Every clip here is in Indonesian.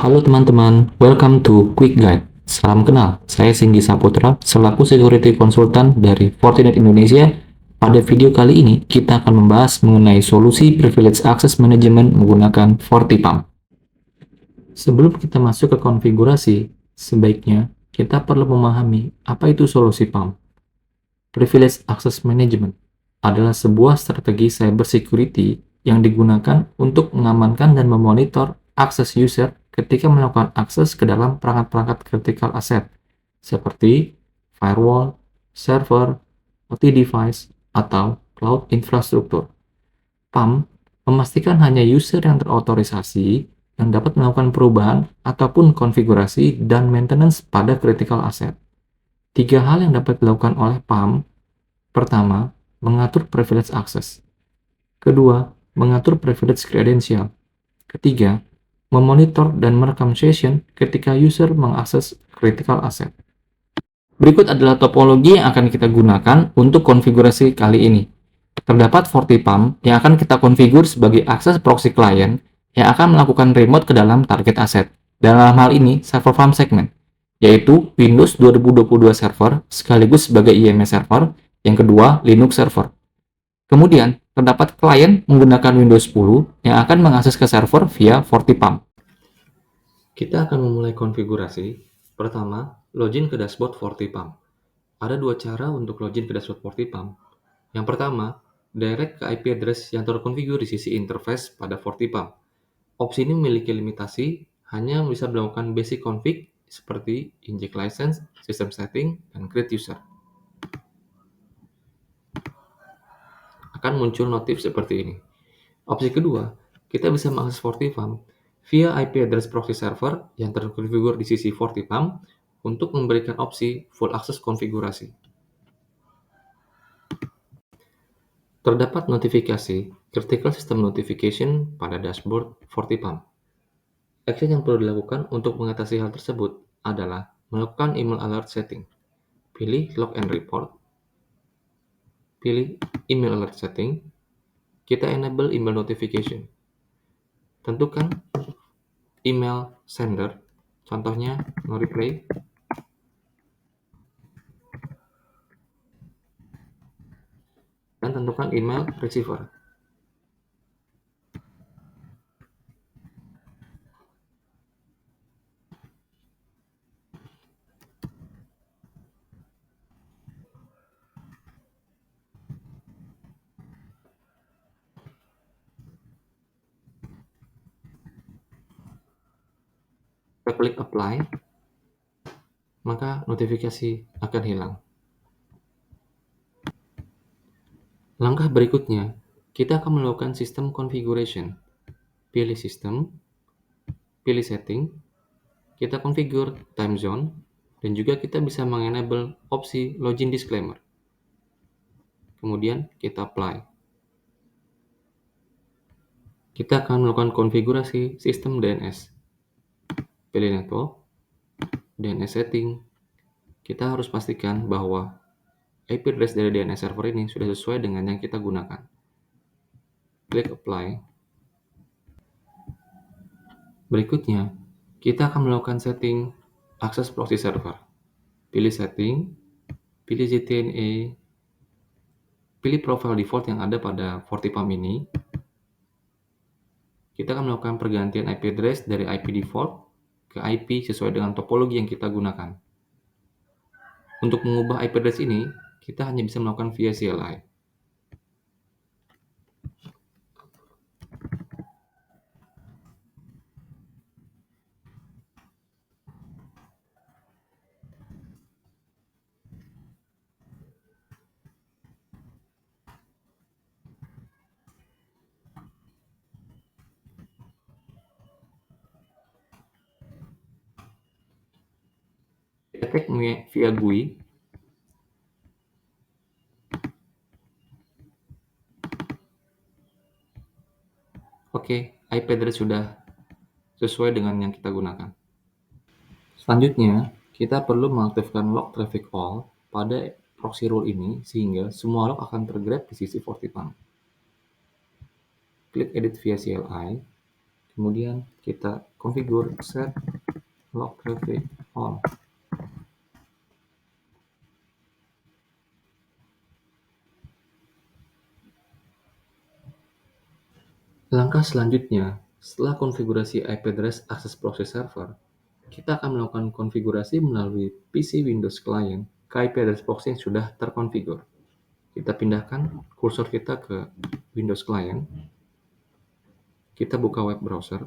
Halo teman-teman, welcome to Quick Guide. Salam kenal, saya Singgi Saputra, selaku Security Consultant dari Fortinet Indonesia. Pada video kali ini, kita akan membahas mengenai solusi Privilege Access Management menggunakan FortiPAM. Sebelum kita masuk ke konfigurasi, sebaiknya kita perlu memahami apa itu solusi PAM. Privilege Access Management adalah sebuah strategi cybersecurity yang digunakan untuk mengamankan dan memonitor akses user ketika melakukan akses ke dalam perangkat-perangkat critical asset seperti firewall, server, OT device, atau cloud infrastructure. PAM memastikan hanya user yang terotorisasi yang dapat melakukan perubahan ataupun konfigurasi dan maintenance pada critical asset. 3 hal yang dapat dilakukan oleh PAM. Pertama, mengatur privilege access. Kedua, mengatur privilege credential. Ketiga, memonitor dan merekam session ketika user mengakses critical asset. Berikut adalah topologi yang akan kita gunakan untuk konfigurasi kali ini. Terdapat FortiPAM yang akan kita konfigur sebagai akses proxy client yang akan melakukan remote ke dalam target asset. Dalam hal ini, server farm segment, yaitu Windows 2022 server sekaligus sebagai IMS server, yang kedua Linux server. Kemudian, terdapat klien menggunakan Windows 10 yang akan mengakses ke server via FortiPAM. Kita akan memulai konfigurasi. Pertama, login ke dashboard FortiPAM. Ada 2 cara untuk login ke dashboard FortiPAM. Yang pertama, direct ke IP address yang terkonfigur di sisi interface pada FortiPAM. Opsi ini memiliki limitasi, hanya bisa melakukan basic config seperti inject license, system setting, dan create user. Akan muncul notif seperti ini. Opsi kedua, kita bisa mengakses FortiPAM via IP address proxy server yang terkonfigur di sisi FortiPAM untuk memberikan opsi full access konfigurasi. Terdapat notifikasi Critical System Notification pada dashboard FortiPAM. Action yang perlu dilakukan untuk mengatasi hal tersebut adalah melakukan email alert setting. Pilih Log and Report. Pilih Email Alert Setting. Kita enable email notification. Tentukan email sender, contohnya no reply. Dan tentukan email receiver. Kita klik apply, maka notifikasi akan hilang. Langkah berikutnya, kita akan melakukan sistem configuration. Pilih sistem, pilih setting, kita configure time zone, dan juga kita bisa mengenable opsi login disclaimer. Kemudian kita apply. Kita akan melakukan konfigurasi sistem DNS. Pilih network, DNS setting. Kita harus pastikan bahwa IP address dari DNS server ini sudah sesuai dengan yang kita gunakan. Klik apply. Berikutnya, kita akan melakukan setting akses proxy server. Pilih setting, pilih ZTNA, pilih profile default yang ada pada FortiPAM ini. Kita akan melakukan pergantian IP address dari IP default ke IP sesuai dengan topologi yang kita gunakan. Untuk mengubah IP address ini, kita hanya bisa melakukan via CLI. Kita cek via GUI. Oke, IP address sudah sesuai dengan yang kita gunakan. Selanjutnya, kita perlu mengaktifkan log traffic all pada proxy rule ini sehingga semua log akan tergrab di sisi FortiPAM. Klik edit via CLI, Kemudian kita configure set lock traffic on. Langkah selanjutnya, setelah konfigurasi IP address akses proxy server, kita akan melakukan konfigurasi melalui PC Windows Client ke IP address proxy yang sudah terkonfigur. Kita pindahkan kursor kita ke Windows Client. Kita buka web browser.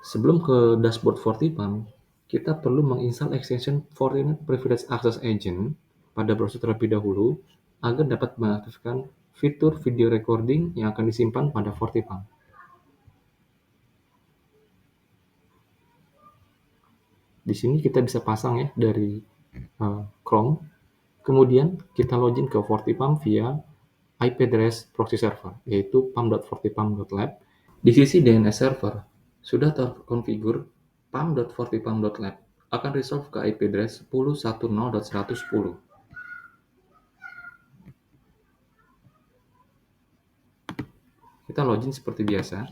Sebelum ke dashboard FortiPAN, kita perlu menginstal extension Fortinet Privileged Access Agent pada browser terlebih dahulu agar dapat mengaktifkan fitur video recording yang akan disimpan pada FortiPAN. Di sini kita bisa pasang ya dari Chrome. Kemudian kita login ke FortiPAN via IP address proxy server, yaitu pam.fortipam.lab. Di sisi DNS server, sudah terkonfigur pam.fortipam.lab akan resolve ke IP address 10.10.110. Kita login seperti biasa.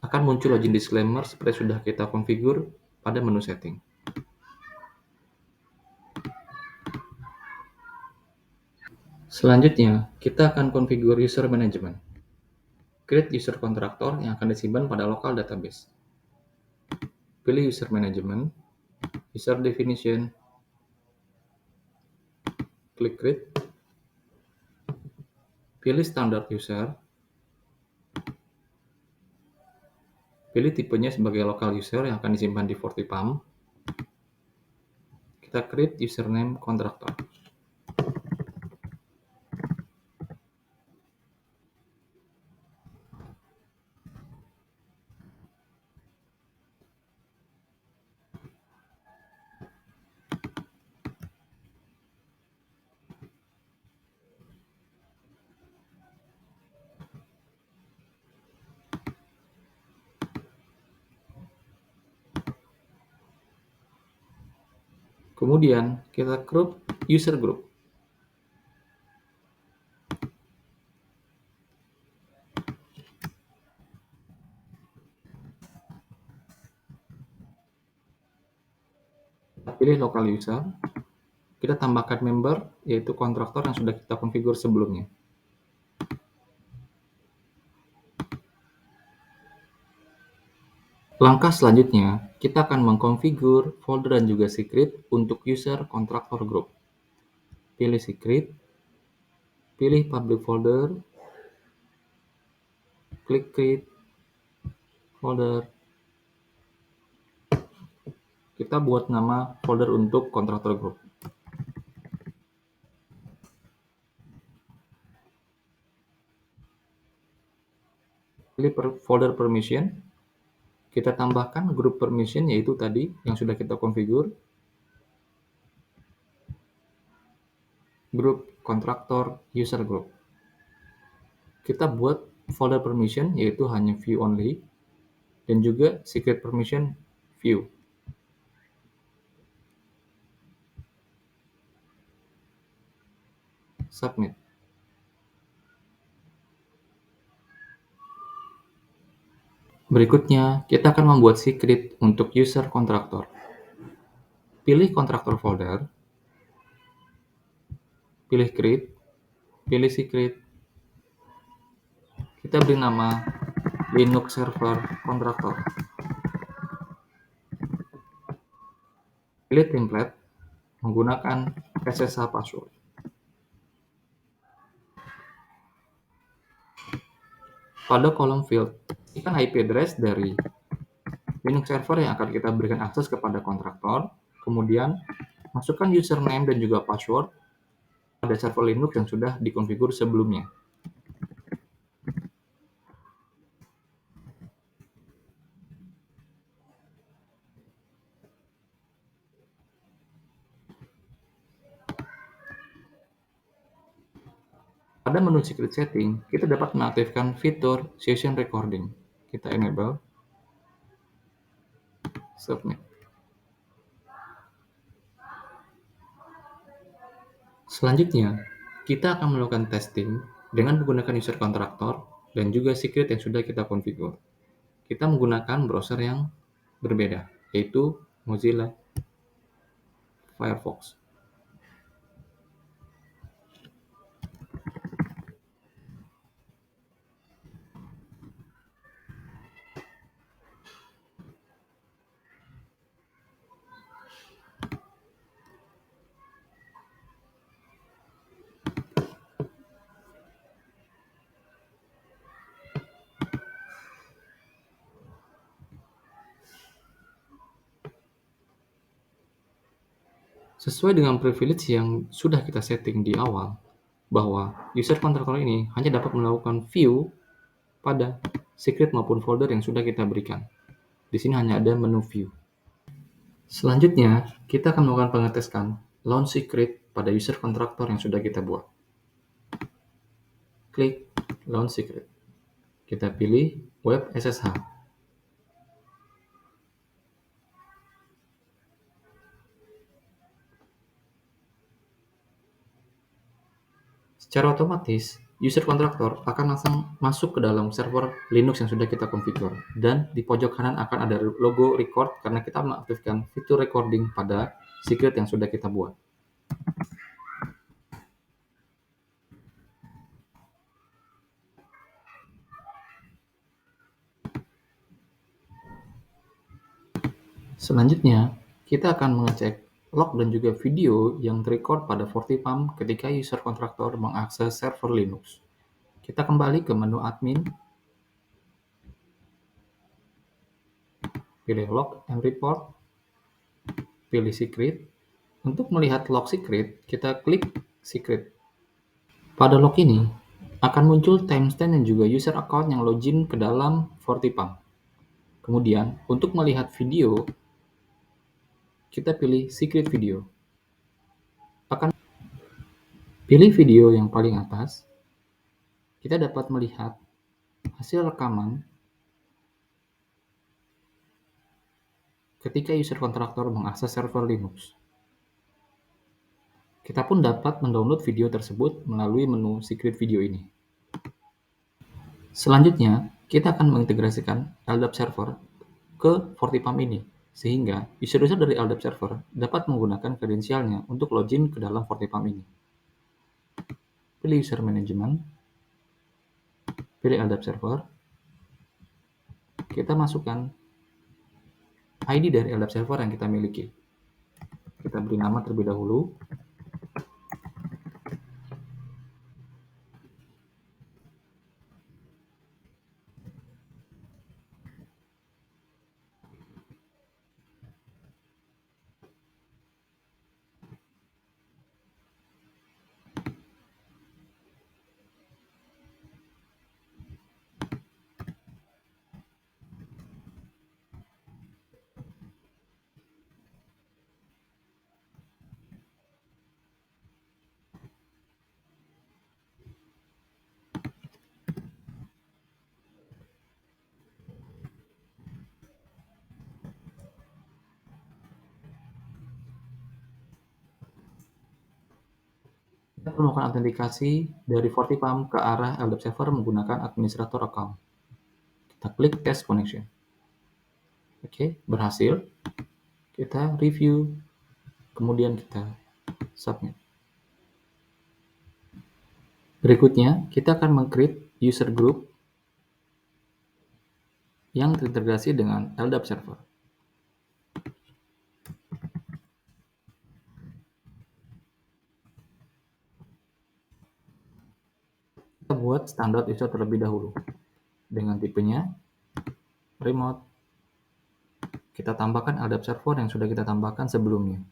Akan muncul login disclaimer seperti sudah kita konfigur pada menu setting. Selanjutnya, kita akan konfigur user management. Create user contractor yang akan disimpan pada local database. Pilih user management, user definition, klik create, pilih standard user, pilih tipenya sebagai local user yang akan disimpan di FortiPAN. Kita create username contractor. Kemudian kita group user group. Kita pilih local user. Kita tambahkan member, yaitu kontraktor yang sudah kita konfigur sebelumnya. Langkah selanjutnya, kita akan mengkonfigur folder dan juga secret untuk user kontraktor group. Pilih secret, pilih public folder, klik create folder. Kita buat nama folder untuk kontraktor group. Pilih folder permission. Kita tambahkan group permission, yaitu tadi yang sudah kita konfigur. Group kontraktor user group. Kita buat folder permission, yaitu hanya view only, dan juga secret permission view. Submit. Berikutnya, kita akan membuat secret untuk user kontraktor. Pilih kontraktor folder, pilih create, pilih secret. Kita beri nama Linux Server Kontraktor. Pilih template menggunakan SSH password. Pada kolom field, ikan IP address dari Linux server yang akan kita berikan akses kepada kontraktor, kemudian masukkan username dan juga password pada server Linux yang sudah dikonfigur sebelumnya. Pada menu secret setting, kita dapat mengaktifkan fitur session recording. Kita enable, submit. Selanjutnya, kita akan melakukan testing dengan menggunakan user kontraktor dan juga secret yang sudah kita konfigur. Kita menggunakan browser yang berbeda, yaitu Mozilla Firefox. Sesuai dengan privilege yang sudah kita setting di awal, bahwa user kontraktor ini hanya dapat melakukan view pada secret maupun folder yang sudah kita berikan. Di sini hanya ada menu view. Selanjutnya, kita akan melakukan pengetesan launch secret pada user kontraktor yang sudah kita buat. Klik launch secret. Kita pilih web SSH. Secara otomatis, user kontraktor akan langsung masuk ke dalam server Linux yang sudah kita konfigur. Dan di pojok kanan akan ada logo record karena kita mengaktifkan fitur recording pada secret yang sudah kita buat. Selanjutnya, kita akan mengecek log dan juga video yang terrecord pada FortiPam ketika user kontraktor mengakses server Linux. Kita kembali ke menu admin, pilih log and report, pilih secret. Untuk melihat log secret, kita klik secret. Pada log ini, akan muncul timestamp dan juga user account yang login ke dalam FortiPam. Kemudian, untuk melihat video, kita pilih secret video. Pilih video yang paling atas, kita dapat melihat hasil rekaman ketika user kontraktor mengakses server Linux. Kita pun dapat mendownload video tersebut melalui menu secret video ini. Selanjutnya, kita akan mengintegrasikan LDAP server ke FortiPam ini, sehingga user-user dari LDAP server dapat menggunakan kredensialnya untuk login ke dalam FortiPam ini. Pilih user management, pilih LDAP server, kita masukkan ID dari LDAP server yang kita miliki. Kita beri nama terlebih dahulu. Kita perlu melakukan autentikasi dari FortiPam ke arah LDAP server menggunakan administrator account. Kita klik test connection. Oke, berhasil. Kita review, kemudian kita submit. Berikutnya, kita akan meng-create user group yang terintegrasi dengan LDAP server. Kita buat standar user terlebih dahulu. Dengan tipenya remote. Kita tambahkan LDAP server yang sudah kita tambahkan sebelumnya.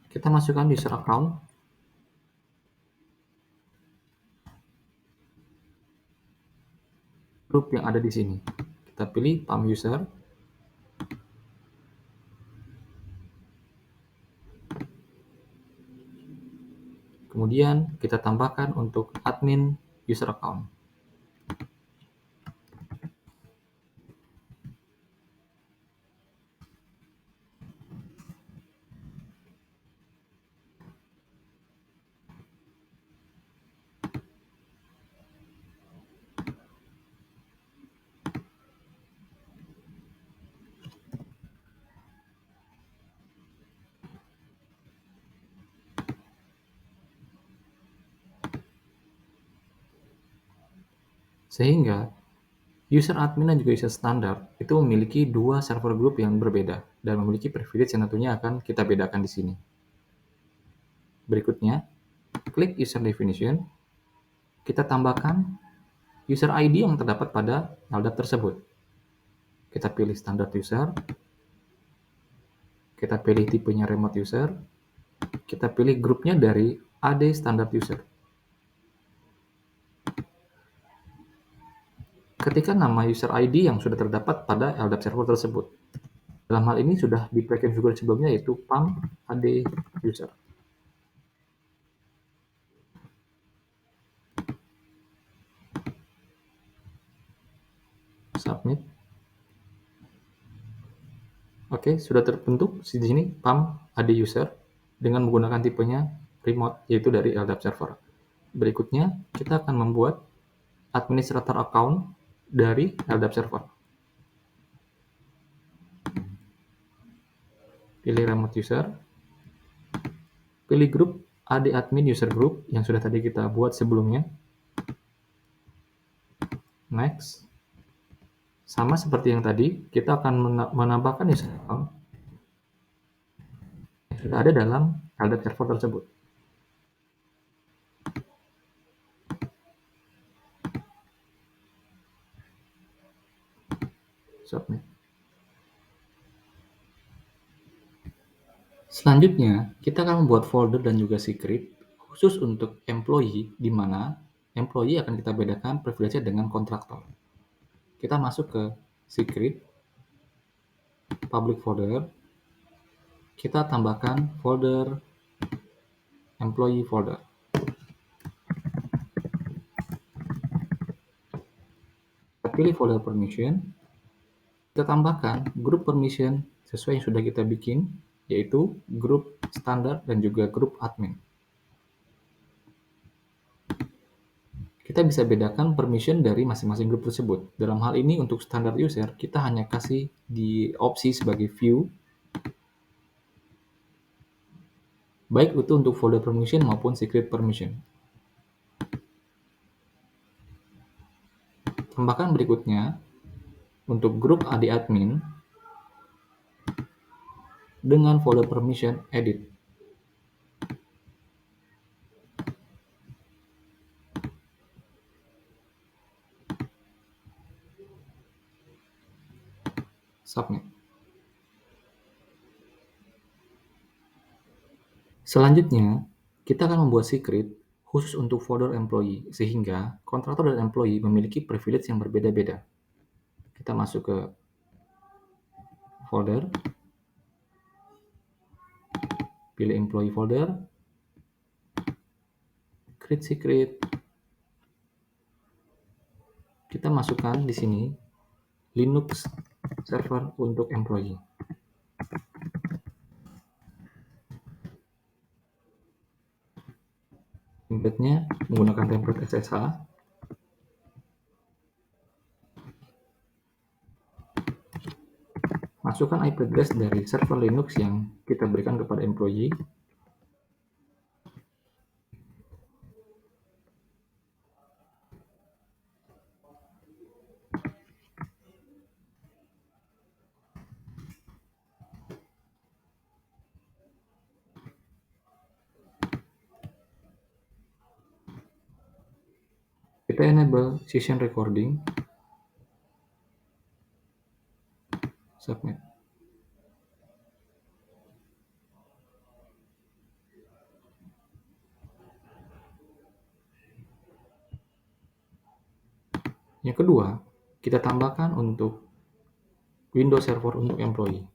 Kita masukkan user account. Grup yang ada di sini. Kita pilih PAM user. Kemudian kita tambahkan untuk admin user account. Sehingga user admin dan juga user standar itu memiliki dua server group yang berbeda dan memiliki privilege yang tentunya akan kita bedakan di sini. Berikutnya, klik user definition, kita tambahkan user ID yang terdapat pada LDAP tersebut. Kita pilih standard user, kita pilih tipenya remote user, kita pilih grupnya dari AD standard user. Ketika nama user ID yang sudah terdapat pada LDAP server tersebut. Dalam hal ini sudah di preconfigure sebelumnya yaitu pam AD user. Submit. Oke, sudah terbentuk di sini pam AD user dengan menggunakan tipenya remote yaitu dari LDAP server. Berikutnya, kita akan membuat administrator account dari LDAP server. Pilih remote user, pilih grup AD admin user group yang sudah tadi kita buat sebelumnya. Next. Sama seperti yang tadi, kita akan menambahkan user account yang sudah ada dalam LDAP server tersebut. Submit. Selanjutnya, kita akan membuat folder dan juga secret khusus untuk employee, di mana employee akan kita bedakan privilege-nya dengan kontraktor. Kita masuk ke secret, public folder, kita tambahkan folder employee folder. Kita pilih folder permission, kita tambahkan grup permission sesuai yang sudah kita bikin, yaitu grup standar dan juga grup admin. Kita bisa bedakan permission dari masing-masing grup tersebut. Dalam hal ini untuk standar user, kita hanya kasih di opsi sebagai view, baik itu untuk folder permission maupun secret permission. Tambahkan berikutnya, untuk grup AD admin, dengan folder permission edit. Submit. Selanjutnya, kita akan membuat secret khusus untuk folder employee, sehingga kontraktor dan employee memiliki privilege yang berbeda-beda. Kita masuk ke folder, pilih employee folder, create secret, kita masukkan di sini Linux server untuk employee. Template-nya menggunakan template SSH. Masukkan IP address dari server Linux yang kita berikan kepada employee. Kita enable session recording. Submit. Yang kedua, kita tambahkan untuk Windows Server untuk employee.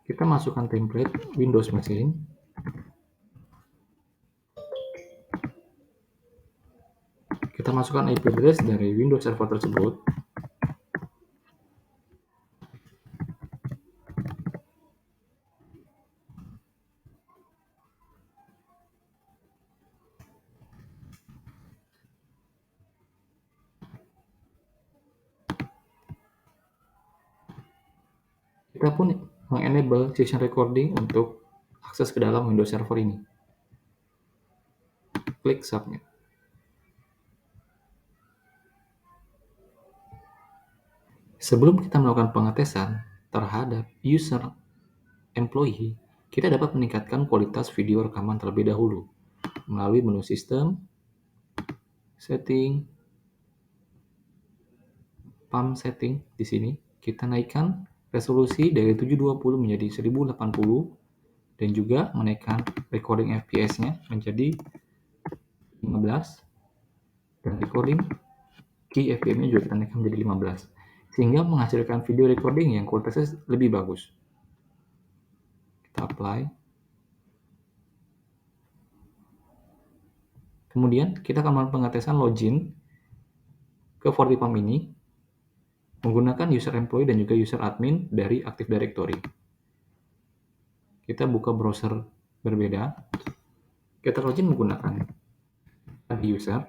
Kita masukkan template Windows Machine. Kita masukkan IP address dari Windows Server tersebut. Kita pun mengenable session recording untuk akses ke dalam Windows Server ini. Klik Submit. Sebelum kita melakukan pengetesan terhadap user employee, kita dapat meningkatkan kualitas video rekaman terlebih dahulu melalui menu Sistem, Setting, PAM Setting. Di sini kita naikkan resolusi dari 720 menjadi 1080 dan juga menaikkan recording FPS-nya menjadi 15 dan recording key FPM-nya juga kita naikkan menjadi 15 sehingga menghasilkan video recording yang kualitasnya lebih bagus. Kita apply. Kemudian kita akan melakukan pengetesan login ke FortiPAM ini menggunakan user employee dan juga user admin dari Active Directory. Kita buka browser berbeda. Kita login menggunakan ID user.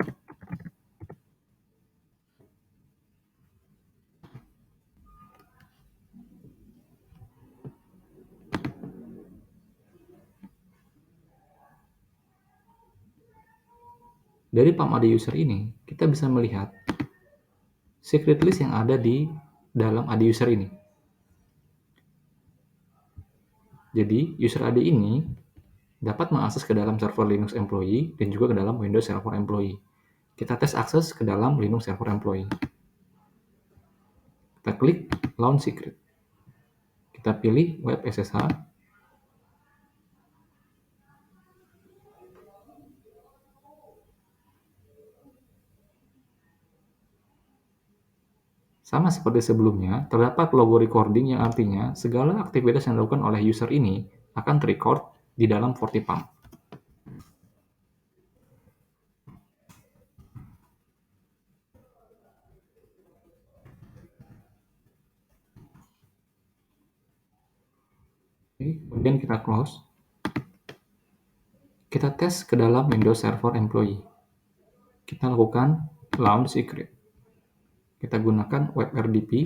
Dari PAM ID user ini, kita bisa melihat secret list yang ada di dalam ID user ini. Jadi, user ID ini dapat mengakses ke dalam server Linux Employee dan juga ke dalam Windows Server Employee. Kita tes akses ke dalam Linux Server Employee. Kita klik Launch Secret. Kita pilih Web SSH. Sama seperti sebelumnya, terdapat logo recording yang artinya segala aktivitas yang dilakukan oleh user ini akan terrecord di dalam FortiPAM. Kemudian kita close. Kita tes ke dalam Windows Server Employee. Kita lakukan Launch Secret. Kita gunakan WebRTP.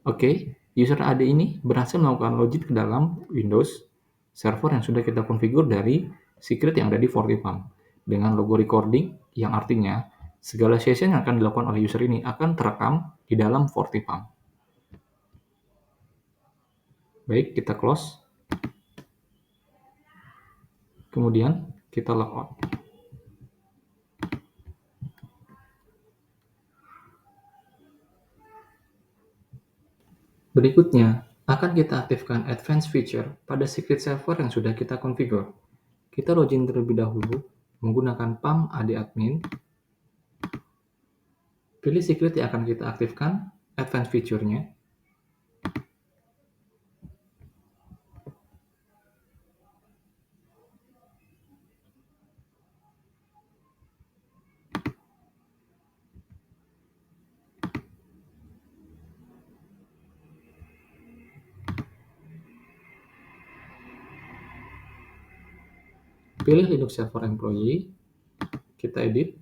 Oke, user AD ini berhasil melakukan login ke dalam Windows server yang sudah kita konfigur dari secret yang ada di FortiPAM dengan logo recording yang artinya segala session yang akan dilakukan oleh user ini akan terekam di dalam FortiPAM. Baik, kita close. Kemudian kita logout. Berikutnya, akan kita aktifkan Advanced Feature pada secret server yang sudah kita konfigur. Kita login terlebih dahulu menggunakan PAM AD admin. Pilih secret yang akan kita aktifkan, Advanced Feature-nya. Pilih Linux Server Employee, kita edit.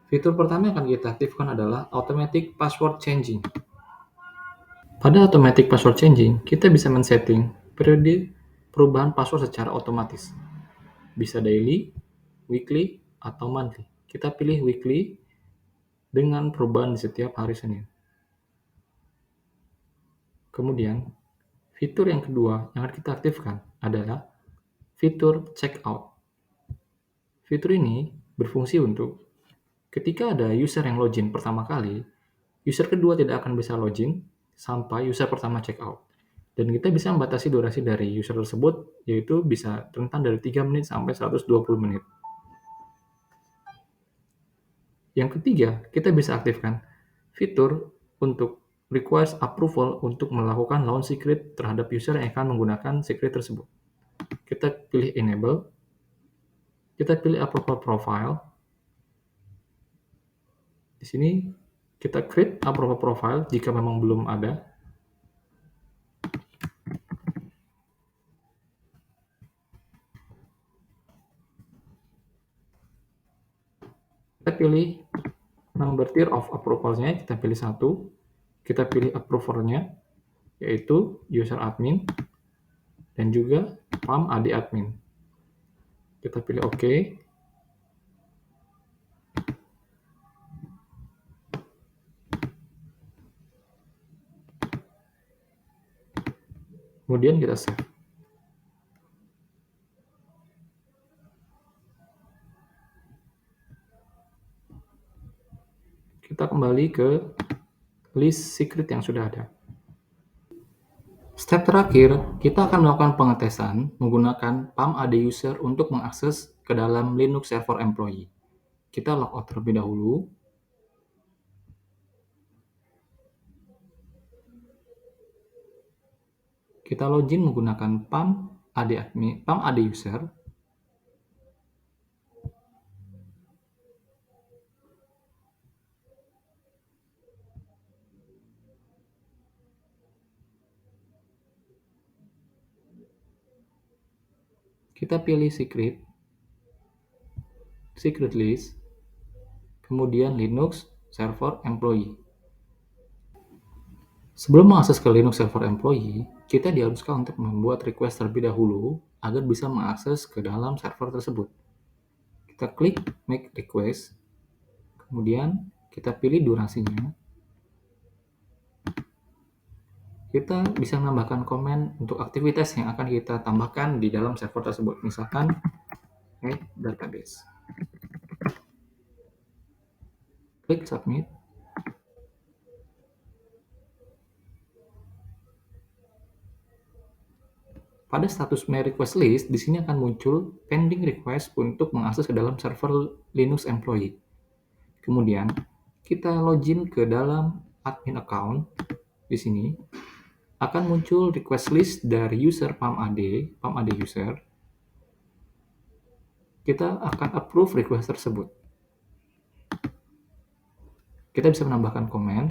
Fitur pertama yang akan kita aktifkan adalah Automatic Password Changing. Pada Automatic Password Changing, kita bisa men-setting periode perubahan password secara otomatis. Bisa daily, weekly, atau monthly. Kita pilih weekly dengan perubahan di setiap hari Senin. Kemudian, fitur yang kedua yang akan kita aktifkan adalah fitur checkout. Fitur ini berfungsi untuk ketika ada user yang login pertama kali, user kedua tidak akan bisa login sampai user pertama checkout. Dan kita bisa membatasi durasi dari user tersebut, yaitu bisa rentan dari 3 menit sampai 120 menit. Yang ketiga, kita bisa aktifkan fitur untuk requires approval untuk melakukan launch secret terhadap user yang akan menggunakan secret tersebut. Kita pilih enable, kita pilih approval profile. Di sini kita create approval profile jika memang belum ada. pilih number tier of approval-nya, kita pilih 1. Kita pilih approver-nya, yaitu user admin, dan juga PAM AD admin. Kita pilih OK. Kemudian kita save. Kita kembali ke list secret yang sudah ada. Step terakhir, kita akan melakukan pengetesan menggunakan PAM AD user untuk mengakses ke dalam Linux Server Employee. Kita logout terlebih dahulu. Kita login menggunakan PAM AD user. Kita pilih secret list, kemudian Linux Server Employee. Sebelum mengakses ke Linux Server Employee, kita diharuskan untuk membuat request terlebih dahulu agar bisa mengakses ke dalam server tersebut. Kita klik Make Request, kemudian kita pilih durasinya. Kita bisa menambahkan komen untuk aktivitas yang akan kita tambahkan di dalam server tersebut. Misalkan, add database. Klik Submit. Pada status My Request List, di sini akan muncul pending request untuk mengakses ke dalam server Linux Employee. Kemudian, kita login ke dalam admin account. Di sini akan muncul request list dari user PAM AD user. Kita akan approve request tersebut. Kita bisa menambahkan komen.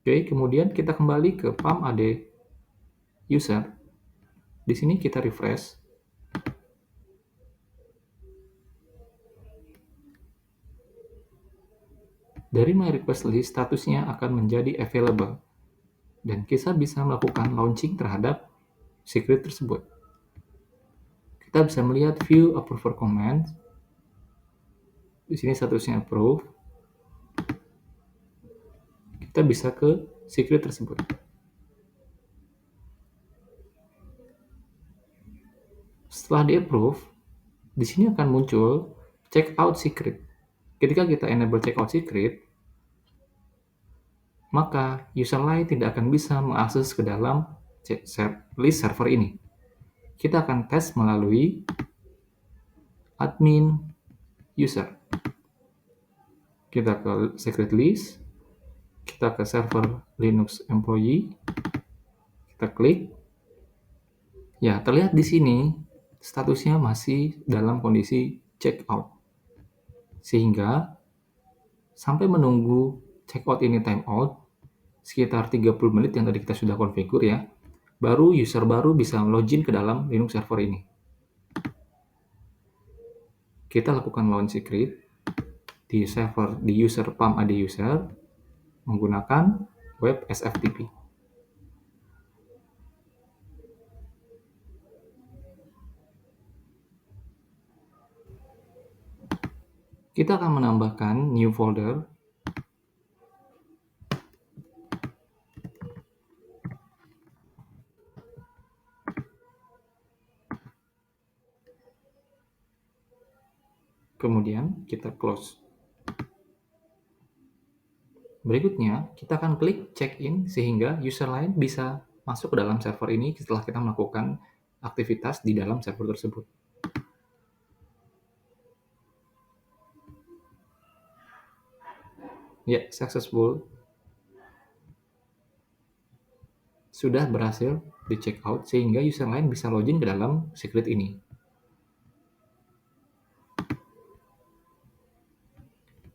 Oke, kemudian kita kembali ke PAM AD user. Di sini kita refresh. Dari My Request List, statusnya akan menjadi available. Dan kita bisa melakukan launching terhadap secret tersebut. Kita bisa melihat view approver comment. Di sini statusnya approve. Kita bisa ke secret tersebut. Setelah di-approve, di sini akan muncul checkout secret. Ketika kita enable checkout secret, maka user lain tidak akan bisa mengakses ke dalam list server ini. Kita akan tes melalui admin user. Kita ke secret list, kita ke server Linux Employee, kita klik. Ya, terlihat di sini statusnya masih dalam kondisi checkout. Sehingga sampai menunggu checkout ini timeout sekitar 30 menit yang tadi kita sudah konfigur ya, baru user baru bisa login ke dalam Linux server ini. Kita lakukan launch secret di user PAM AD user menggunakan web SFTP. Kita akan menambahkan new folder. Kemudian kita close. Berikutnya, kita akan klik check-in sehingga user lain bisa masuk ke dalam server ini setelah kita melakukan aktivitas di dalam server tersebut. Ya, successful. Sudah berhasil di check out sehingga user lain bisa login ke dalam secret ini.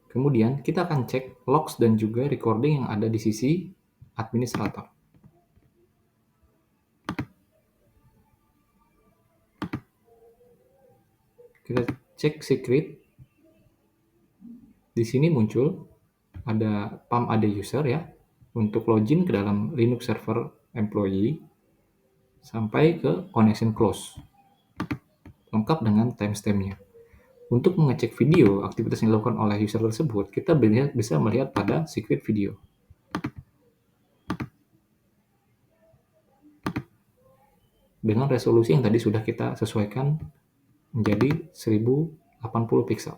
Kemudian kita akan cek logs dan juga recording yang ada di sisi administrator. Kita cek secret. Di sini muncul ada pam ad user ya, untuk login ke dalam Linux server employee sampai ke connection close, lengkap dengan timestampnya. Untuk mengecek video aktivitas yang dilakukan oleh user tersebut, kita bisa melihat pada secret video. Dengan resolusi yang tadi sudah kita sesuaikan menjadi 1080 pixel.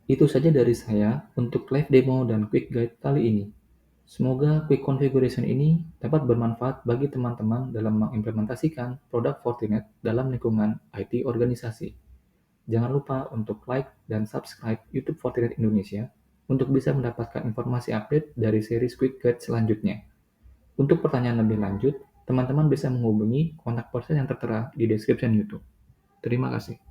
Itu saja dari saya untuk live demo dan quick guide kali ini. Semoga quick configuration ini dapat bermanfaat bagi teman-teman dalam mengimplementasikan produk Fortinet dalam lingkungan IT organisasi. Jangan lupa untuk like dan subscribe YouTube Fortinet Indonesia untuk bisa mendapatkan informasi update dari series quick guide selanjutnya. Untuk pertanyaan lebih lanjut, teman-teman bisa menghubungi kontak person yang tertera di description YouTube. Terima kasih.